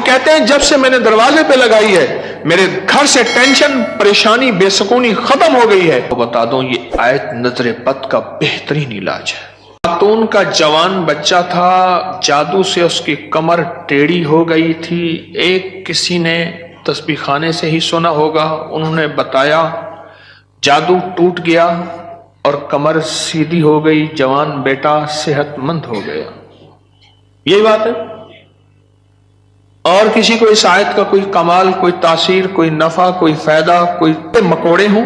کہتے ہیں جب سے میں نے دروازے پہ لگائی ہے میرے گھر سے ٹینشن، پریشانی، بے سکونی ختم ہو گئی ہے۔ تو بتا دوں یہ آیت نظر بد کا بہترین علاج ہے۔ خاتون کا جوان بچہ تھا، جادو سے اس کی کمر ٹیڑھی ہو گئی تھی۔ ایک کسی نے تسبیح خانے سے ہی سنا ہوگا، انہوں نے بتایا، جادو ٹوٹ گیا اور کمر سیدھی ہو گئی، جوان بیٹا صحت مند ہو گیا۔ یہی بات ہے۔ اور کسی کو اس آیت کا کوئی کمال، کوئی تاثیر، کوئی نفع، کوئی فائدہ، کوئی مکوڑے ہوں،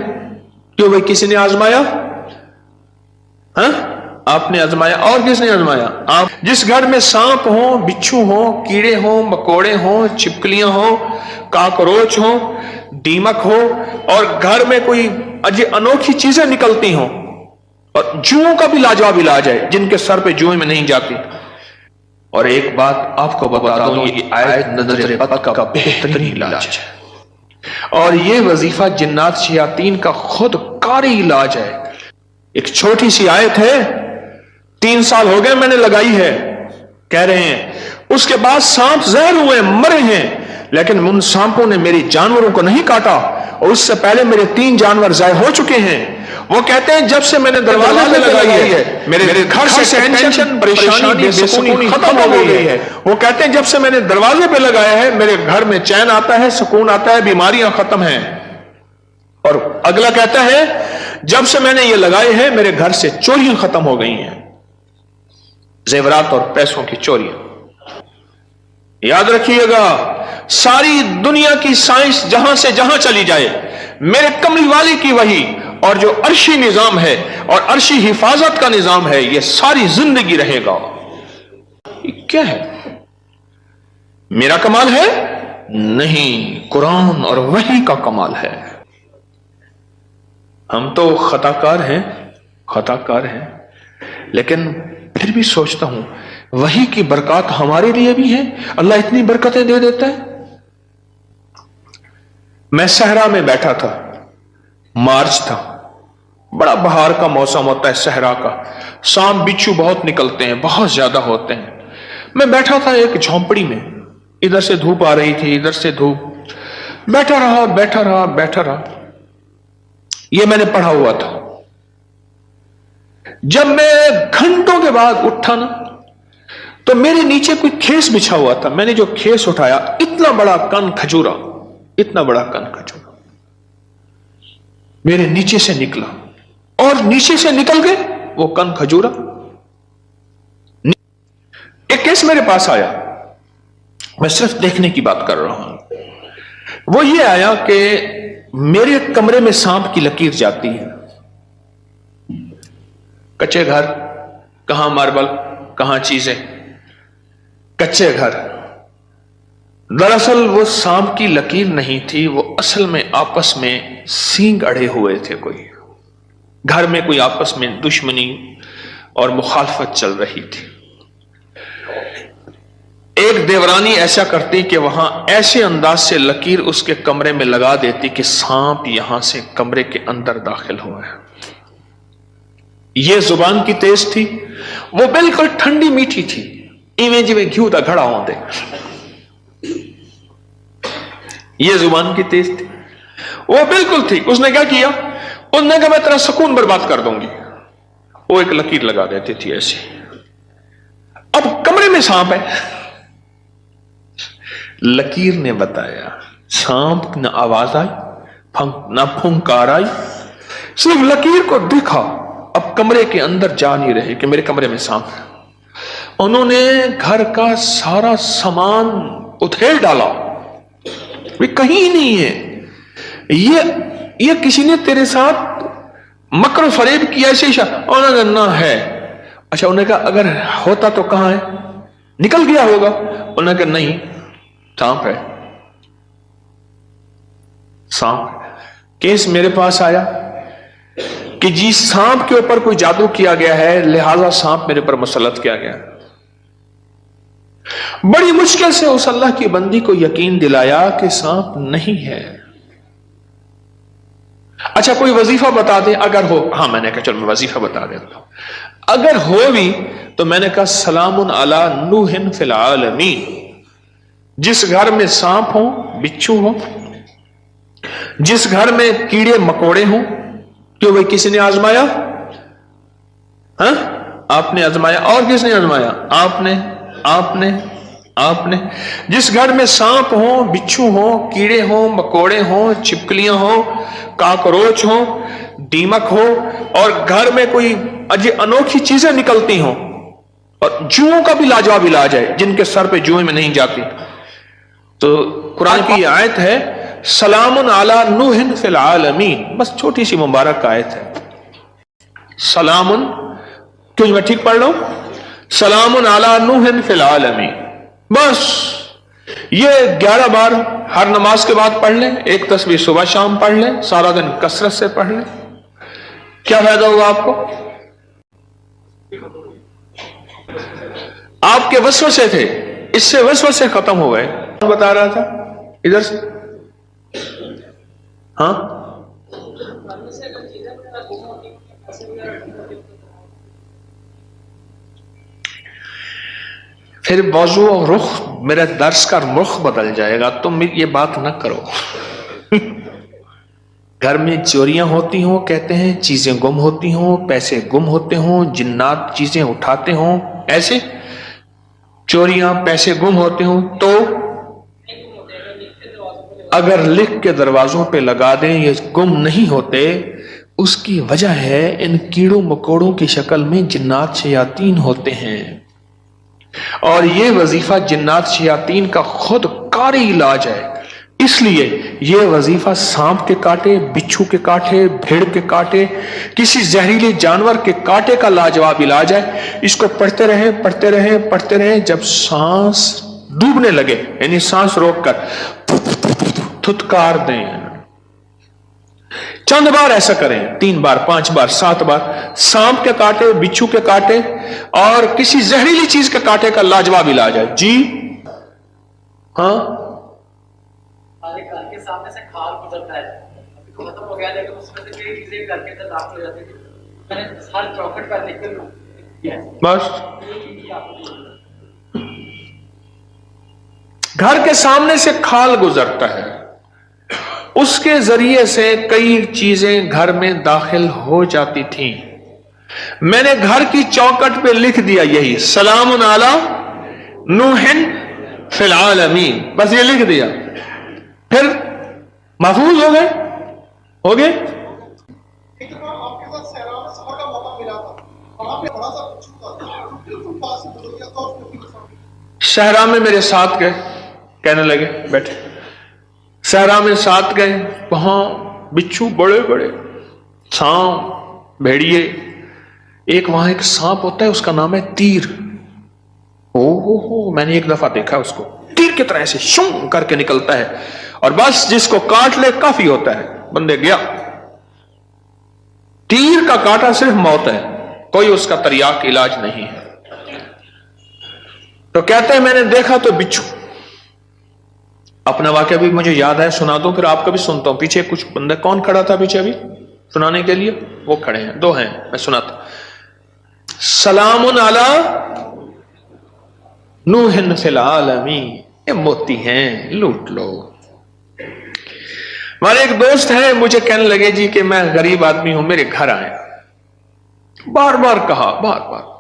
کیوں بھائی کسی نے آزمایا؟ ہاں آپ نے آزمایا، اور کس نے آزمایا؟ آپ۔ جس گھر میں سانپ ہوں، بچھو ہوں، کیڑے ہوں، مکوڑے ہوں، چھپکلیاں ہوں، کاکروچ ہوں، دیمک ہو، اور گھر میں کوئی انوکھی چیزیں نکلتی ہوں، اور جوؤں کا بھی لاجواب علاج ہے جن کے سر پہ جوئیں میں نہیں جاتی۔ اور ایک بات آپ کو بتا دوں، یہ آیت نظر بد کا بہترین علاج ہے، اور یہ وظیفہ جنات شیاطین کا خود کاری علاج ہے۔ ایک چھوٹی سی آیت ہے، 3 سال ہو گئے میں نے لگائی ہے، کہہ رہے ہیں اس کے بعد سانپ زہر ہوئے، مرے ہیں، لیکن ان سانپوں نے میری جانوروں کو نہیں کاٹا، اور اس سے پہلے میرے 3 جانور ضائع ہو چکے ہیں۔ وہ کہتے ہیں جب سے میں نے دروازے پہ لگائی ہے میرے گھر سے ٹینشن، پریشانی، بے سکونی ختم ہو گئی ہے۔ وہ کہتے ہیں جب سے میں نے دروازے پہ لگایا ہے میرے گھر میں چین آتا ہے، سکون آتا ہے، بیماریاں ختم ہیں۔ اور اگلا کہتا ہے جب سے میں نے یہ لگائے ہیں میرے گھر سے چوریاں ختم ہو گئی ہیں، زیورات اور پیسوں کی چوریاں۔ یاد رکھیے گا، ساری دنیا کی سائنس جہاں سے جہاں چلی جائے، میرے کملی والی کی وحی اور جو عرشی نظام ہے اور عرشی حفاظت کا نظام ہے، یہ ساری زندگی رہے گا۔ یہ کیا ہے؟ میرا کمال ہے؟ نہیں، قرآن اور وحی کا کمال ہے۔ ہم تو خطا کار ہیں، لیکن پھر بھی سوچتا ہوں وحی کی برکات ہمارے لیے بھی ہے، اللہ اتنی برکتیں دے دیتا ہے۔ میں صحرا میں بیٹھا تھا، مارچ تھا، بڑا بہار کا موسم ہوتا ہے صحرا کا، سانپ بچھو بہت نکلتے ہیں، بہت زیادہ ہوتے ہیں۔ میں بیٹھا تھا ایک جھونپڑی میں، ادھر سے دھوپ آ رہی تھی، ادھر سے دھوپ، بیٹھا رہا۔ یہ میں نے پڑھا ہوا تھا۔ جب میں گھنٹوں کے بعد اٹھا نا، تو میرے نیچے کوئی کھیس بچھا ہوا تھا۔ میں نے جو کھیس اٹھایا، اتنا بڑا کن کھجورا میرے نیچے سے نکلا، اور نیچے سے نکل گئے وہ کن کھجورا۔ ایک کیس میرے پاس آیا، میں صرف دیکھنے کی بات کر رہا ہوں۔ وہ یہ آیا کہ میرے کمرے میں سانپ کی لکیر جاتی ہے، کچے گھر، کہاں ماربل، کہاں چیزیں، کچے گھر۔ دراصل وہ سانپ کی لکیر نہیں تھی، وہ اصل میں آپس میں سینگ اڑے ہوئے تھے، کوئی گھر میں کوئی آپس میں دشمنی اور مخالفت چل رہی تھی۔ ایک دیورانی ایسا کرتی کہ وہاں ایسے انداز سے لکیر اس کے کمرے میں لگا دیتی کہ سانپ یہاں سے کمرے کے اندر داخل ہوا ہے۔ یہ زبان کی تیز تھی، وہ بالکل ٹھنڈی میٹھی تھی، ایویں جویں گھیو دا گھڑا ہوں دے۔ یہ زبان کی تیز تھی، وہ بالکل تھی۔ اس نے کیا کیا؟ اس نے کہا میں تیرا سکون برباد کر دوں گی۔ وہ ایک لکیر لگا دیتی تھی ایسی۔ اب کمرے میں سانپ ہے، لکیر نے بتایا، سانپ نہ آواز آئی نہ پھنکار آئی، صرف لکیر کو دیکھا۔ اب کمرے کے اندر جا نہیں رہے کہ میرے کمرے میں سانپ ہے۔ انہوں نے گھر کا سارا سامان ادھیڑ ڈالا، کہیں نہیں ہے، یہ کسی نے تیرے ساتھ مکر و فریب کیا ایسے ہی؟ انہوں نے نہ ہے۔ اچھا، انہوں نے کہا اگر ہوتا تو کہاں ہے؟ نکل گیا ہوگا۔ انہوں نے کہا نہیں، سانپ ہے، سانپ۔ کیس میرے پاس آیا کہ جی سانپ کے اوپر کوئی جادو کیا گیا ہے، لہذا سانپ میرے پر مسلط کیا گیا۔ بڑی مشکل سے اس اللہ کی بندی کو یقین دلایا کہ سانپ نہیں ہے۔ اچھا کوئی وظیفہ بتا دے اگر ہو۔ ہاں، میں نے کہا چل میں وظیفہ بتا دیتا ہوں۔ اگر ہو بھی تو میں نے کہا سلام علی نوح فی العالمین، जिस घर में सांप हो, बिच्छू हो, जिस घर में कीड़े मकोड़े हो, क्यों भाई किसी ने आजमाया? हाँ, आपने आजमाया। और किसने आजमाया? आपने आपने आपने। जिस घर में सांप हो, बिच्छू हो, कीड़े हो, मकोड़े हो, छिपकलियां हो, काकरोच हो, दीमक हो, और घर में कोई अनोखी चीजें निकलती हो, और जुओं का भी लाजवाब इलाज है, जिनके सर पे जुएं में नहीं जाती। तो कुरान की आयत है, सलामुन अला नूहिन फिल आलमीन। बस छोटी सी मुबारक आयत है, सलामुन। क्यों, मैं ठीक पढ़ रहा हूं? सलामुन अला नूहिन फिल आलमीन। बस ये 11 बार हर नमाज के बाद पढ़ लें, एक तस्बीह सुबह शाम पढ़ लें, सारा दिन कसरत से पढ़ लें, क्या फायदा होगा आपको? आपके वसवसे थे, इससे वसवसे खत्म हो गए। कौन बता रहा था इधर से? हाँ, फिर मौजू और रुख, मेरे दर्स का रुख बदल जाएगा। तुम ये बात न करो। घर में चोरियां होती हों, कहते हैं चीजें गुम होती हों, पैसे गुम होते हों, जिन्नात चीजें उठाते हों, ऐसे चोरियां पैसे गुम होते हों, तो अगर लिख के दरवाजों पे लगा दें ये गुम नहीं होते, उसकी वजह है इन कीड़ों मकोड़ों की शक्ल में जिन्नात शयातीन होते हैं, और ये वजीफा जिन्नात शयातीन का खुद कारी इलाज है। इसलिए ये वजीफा सांप के काटे, बिच्छू के काटे, भेड़ के काटे, किसी जहरीले जानवर के काटे का लाजवाब इलाज है। इसको पढ़ते रहें, पढ़ते रहें, पढ़ते रहें। जब सांस डूबने लगे, यानी सांस रोककर थुतकार दें, चंद बार ऐसा करें, 3 बार, 5 बार, 7 बार। सांप के काटे, बिच्छू के काटे और किसी जहरीली चीज के काटे का लाजवाब इलाज है। जी हाँ, घर के सामने से खाल गुजरता है, अभी तो खत्म हो गया, लेकिन उसमें से कई चीजें घर के अंदर दाखिल हो जाती थी। मैंने हर चौखट पर लिख कर बस घर के सामने से खाल गुजरता है, उसके जरिए से कई चीजें घर में दाखिल हो जाती थी। मैंने घर की चौखट पे लिख दिया यही, सलामुन अला नूहिन फिल आलमीन, बस ये लिख दिया, फिर महफूज हो गए, हो गए। एक तो आपके साथ सहरा में सफर का मौका मिला था, वहां पे बड़ा सा बिच्छू था, बिल्कुल पास से गुजर गया था, उसको सहरा में मेरे साथ गए, कहने लगे बैठे, सहरा में साथ गए, वहां बिच्छू बड़े बड़े, सांप, भेड़िए। एक वहां एक सांप होता है, उसका नाम है तीर। हो, मैंने एक दफा देखा उसको, तीर की तरह से शूं करके निकलता है, और बस जिसको काट ले काफी होता है, बंदे गया। तीर का काटा सिर्फ मौत है, कोई उसका तरियाक इलाज नहीं है। तो कहते हैं मैंने देखा तो बिच्छू। अपना वाकया भी मुझे याद है, सुना दो, फिर आपका भी सुनता हूं। पीछे कुछ बंदा, कौन खड़ा था पीछे अभी सुनाने के लिए? वो खड़े हैं, 2 हैं, मैं सुनाता। सलामुन अला नूहिन फिल आलमीन, ये मोती हैं, लूट लो। हमारे एक दोस्त है, मुझे कहने लगे जी कि मैं गरीब आदमी हूं, मेरे घर आए। बार बार कहा, बार बार।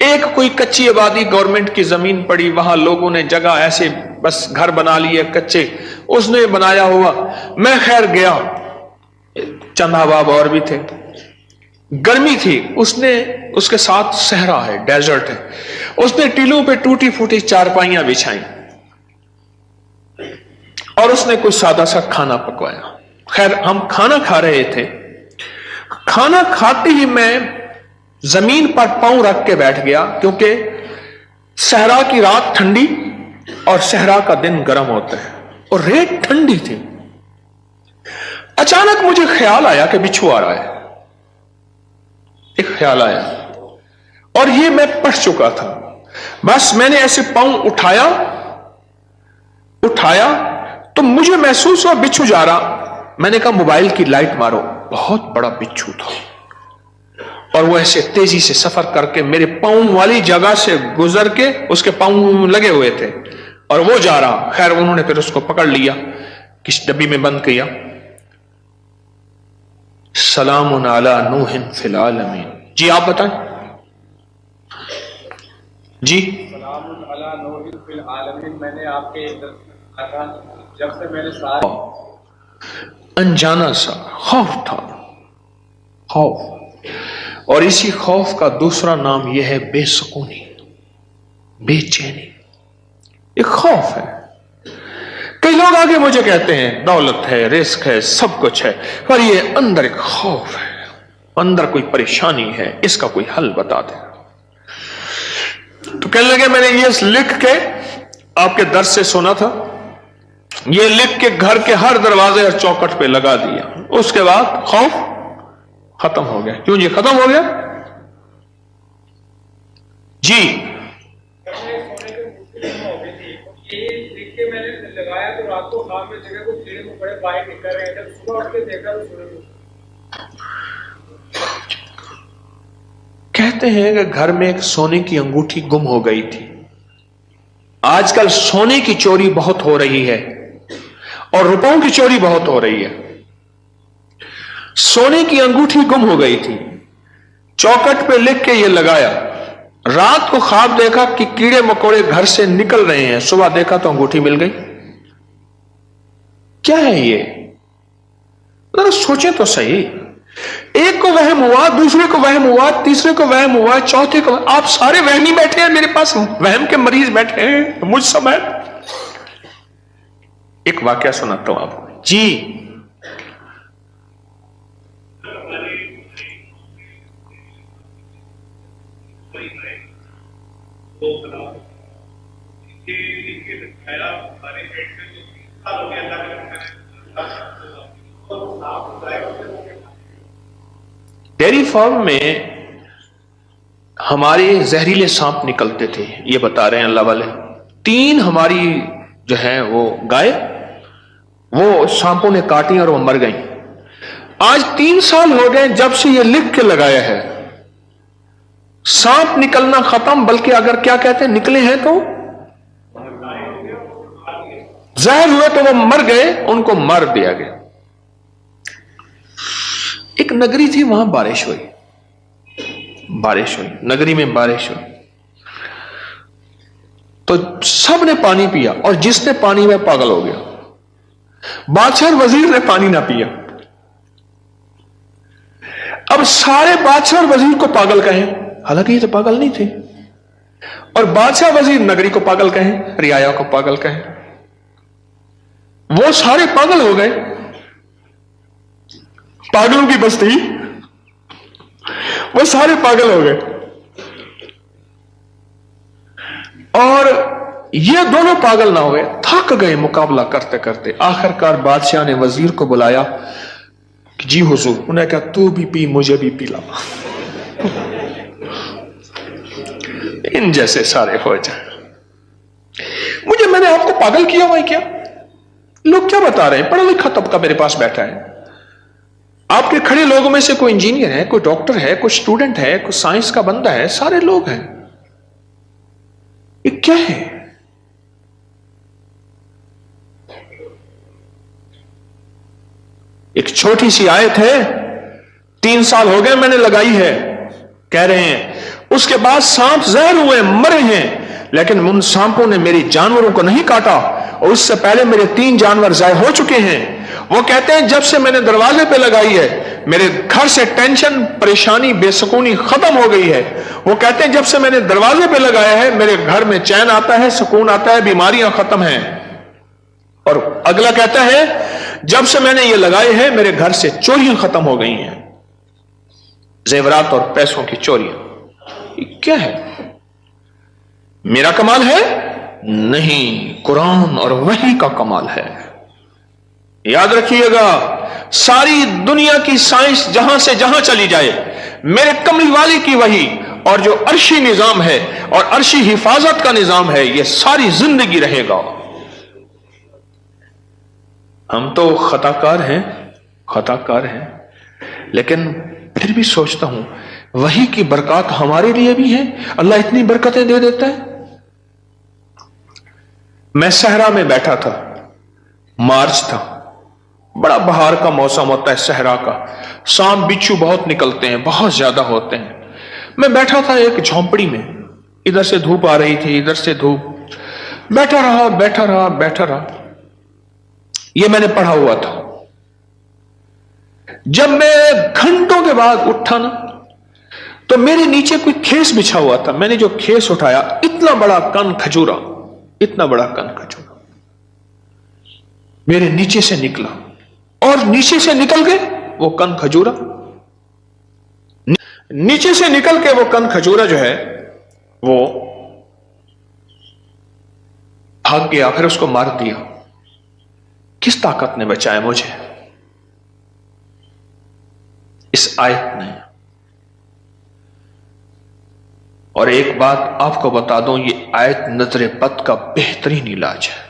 एक कोई कच्ची आबादी, गवर्नमेंट की जमीन पड़ी, वहां लोगों ने जगह ऐसे बस घर बना लिए कच्चे, उसने बनाया हुआ। मैं खैर गया, चंद अहबाब और भी थे, गर्मी थी, उसने, उसके साथ सहरा है, डेजर्ट है, उसने टीलों पे टूटी फूटी चारपाइयां बिछाई, और उसने कोई सादा सा खाना पकवाया। खैर हम खाना खा रहे थे, खाना खाते ही मैं जमीन पर पांव रख के बैठ गया, क्योंकि सहरा की रात ठंडी और सहरा का दिन गर्म होता है, और रेत ठंडी थी। अचानक मुझे ख्याल आया कि बिच्छू आ रहा है, एक ख्याल आया, और ये मैं पढ़ चुका था। बस मैंने ऐसे पांव उठाया तो मुझे महसूस हुआ बिच्छू जा रहा। मैंने कहा मोबाइल की लाइट मारो, बहुत बड़ा बिच्छू था, और वो ऐसे तेजी से सफर करके मेरे पांव वाली जगह से गुजर के, उसके पांव लगे हुए थे, और वो जा रहा। खैर उन्होंने फिर उसको पकड़ लिया, किस डब्बी में बंद किया। सलामुन अला नूहिन फिल आलमीन। जी आप बताएं। जी सलामुन अला नूहिन फिल आलमीन मैंने आपके दर्स में कहा था, जब से मैंने सारे अनजाना सा खौफ था, खौफ। और इसी खौफ का दूसरा नाम यह है बेसुकूनी, बेचैनी। एक खौफ है। कई लोग आगे मुझे कहते हैं दौलत है, रिस्क है, सब कुछ है, पर ये अंदर एक खौफ है, अंदर कोई परेशानी है, इसका कोई हल बता दे। तो कहने लगे मैंने ये लिख के आपके दर्स से सुना था, ये लिख के घर के हर दरवाजे और चौखट पे लगा दिया। उसके बाद खौफ खत्म हो गया। क्यों जी खत्म हो गया? जी ये लिख के मैंने लगाया तो रात को खाम में जगह को कीड़े मकोड़े बाहर निकल रहे थे, सुबह उठ के देखा तो सूरज। कहते हैं कि घर में एक सोने की अंगूठी गुम हो गई थी। आजकल सोने की चोरी बहुत हो रही है और रुपयों की चोरी बहुत हो रही है। सोने की अंगूठी गुम हो गई थी, चौखट पे लिख के ये लगाया। रात को ख्वाब देखा कि कीड़े मकोड़े घर से निकल रहे हैं, सुबह देखा तो अंगूठी मिल गई। क्या है ये? जरा सोचें तो सही। एक को वहम हुआ, दूसरे को वहम हुआ, तीसरे को वहम हुआ, चौथे को। आप सारे वहमी बैठे हैं, मेरे पास वहम के मरीज बैठे हैं मुझ समय। एक वाकया सुनाता हूं आपको। जी डेयरी फार्म में हमारे जहरीले सांप निकलते थे, ये बता रहे हैं अल्लाह वाले। 3 हमारी जो है वो गाय, वो सांपों ने काटी और वो मर गई। आज 3 साल हो गए जब से ये लिख के लगाया है। सांप निकलना खत्म, बल्कि अगर क्या कहते हैं निकले हैं तो जहर हुए तो वो मर गए, उनको मार दिया गया। एक नगरी थी, वहां बारिश हुई, नगरी में बारिश हुई तो सबने पानी पिया और जिसने पानी में पागल हो गया। बादशाह और वजीर ने पानी ना पिया। अब सारे बादशाह और वजीर को पागल कहें, हालांकि ये तो पागल नहीं थे, और बादशाह वजीर नगरी को पागल कहें, रियाया को पागल कहें। वो सारे पागल हो गए, पागलों की बस्ती, वो सारे पागल हो गए। और ये दोनों पागल ना हुए, थक गए मुकाबला करते करते। आखिरकार बादशाह ने वजीर को बुलाया कि जी हुजूर। उन्होंने कहा तू भी पी, मुझे भी पिला, इन जैसे सारे हो जाए। मैंने आपको पागल किया हुआ है क्या? लोग क्या बता रहे हैं? पढ़ा लिखा तबका मेरे पास बैठा है। आपके खड़े लोगों में से कोई इंजीनियर है, कोई डॉक्टर है, कोई स्टूडेंट है, कोई साइंस का बंदा है, सारे लोग हैं। ये क्या है? एक छोटी सी आयत है, 3 साल हो गए मैंने लगाई है, कह रहे हैं उसके बाद सांप जहर हुए, मरे हैं, लेकिन उन सांपों ने मेरी जानवरों को नहीं काटा, और उससे पहले मेरे 3 जानवर जाए हो चुके हैं। वो कहते हैं जब से मैंने दरवाजे पे लगाई है, मेरे घर से टेंशन, परेशानी, बेसुकूनी खत्म हो गई है। वो कहते हैं जब से मैंने दरवाजे पे लगाया है, मेरे घर में चैन आता है, सुकून आता है, बीमारियां खत्म हैं। और अगला कहता है जब से मैंने ये लगाए हैं, मेरे घर से चोरियां खत्म हो गई हैं, जेवरात और पैसों की चोरियां। ये क्या है? मेरा कमाल है? नहीं, कुरान और वही का कमाल है। याद रखिएगा, सारी दुनिया की साइंस जहां से जहां चली जाए, मेरे कमली वाली की वही और जो अर्शी निजाम है और अर्शी हिफाजत का निजाम है, यह सारी जिंदगी रहेगा। हम तो खताकार हैं, लेकिन फिर भी सोचता हूं वही की बरकत हमारे लिए भी है। अल्लाह इतनी बरकतें दे देता है। मैं सहरा में बैठा था, मार्च था, बड़ा बहार का मौसम होता है सहरा का, सांप बिच्छू बहुत निकलते हैं, बहुत ज्यादा होते हैं। मैं बैठा था एक झोंपड़ी में, इधर से धूप आ रही थी, इधर से धूप, बैठा रहा बैठा रहा बैठा रहा। ये मैंने पढ़ा हुआ था। जब मैं घंटों के बाद उठा ना, तो मेरे नीचे कोई खेस बिछा हुआ था। मैंने जो खेस उठाया, इतना बड़ा कन खजूरा, इतना बड़ा कन खजूरा मेरे नीचे से निकला, और नीचे से निकल के वो कन खजूरा, नीचे से निकल के वो कन खजूरा जो है वो भाग गया, फिर उसको मार दिया। किस ताकत ने बचाया मुझे? इस आयत ने। और एक बात आपको बता दूं, ये आयत नजर बद का बेहतरीन इलाज है।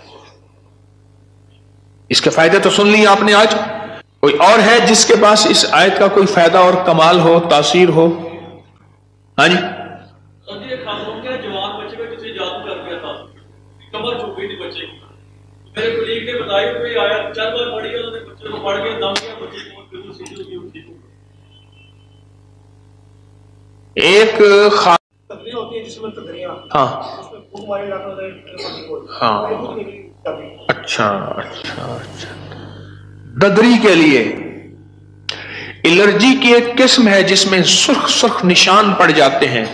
इसके फायदे तो सुन लिए आपने आज। कोई और है जिसके पास इस आयत का कोई फायदा और कमाल हो, तासीर हो? हाँ जी। जवान बच्चे में किसी जादू कर दिया था, कमर झुक गई थी बच्चे की। मेरे कुलीग ने बताया कोई आया, 4 बार पढ़ी, उन्होंने बच्चे को पढ़ के दम दिया, बच्चे को बिल्कुल सीधी हो गई। एक तकरी होती है जिसमें तकरियां, हाँ उसमें फूक मारी जाता है। हाँ, अच्छा अच्छा अच्छा। ददरी के लिए एलर्जी की एक किस्म है जिसमें सुर्ख सुर्ख निशान पड़ जाते हैं।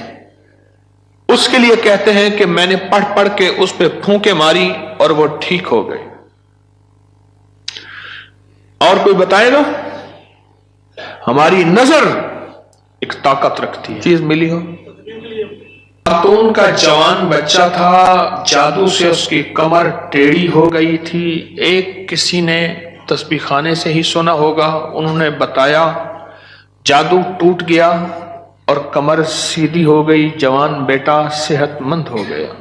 उसके लिए कहते हैं कि मैंने पढ़ पढ़ के उस पे फूंके मारी और वो ठीक हो गए। और कोई बताएगा? हमारी नजर एक ताकत रखती है। चीज मिली हो? खातून का जवान बच्चा था, जादू से उसकी कमर टेढ़ी हो गई थी। एक किसी ने तस्बीह खाने से ही सुना होगा, उन्होंने बताया, जादू टूट गया और कमर सीधी हो गई, जवान बेटा सेहतमंद हो गया।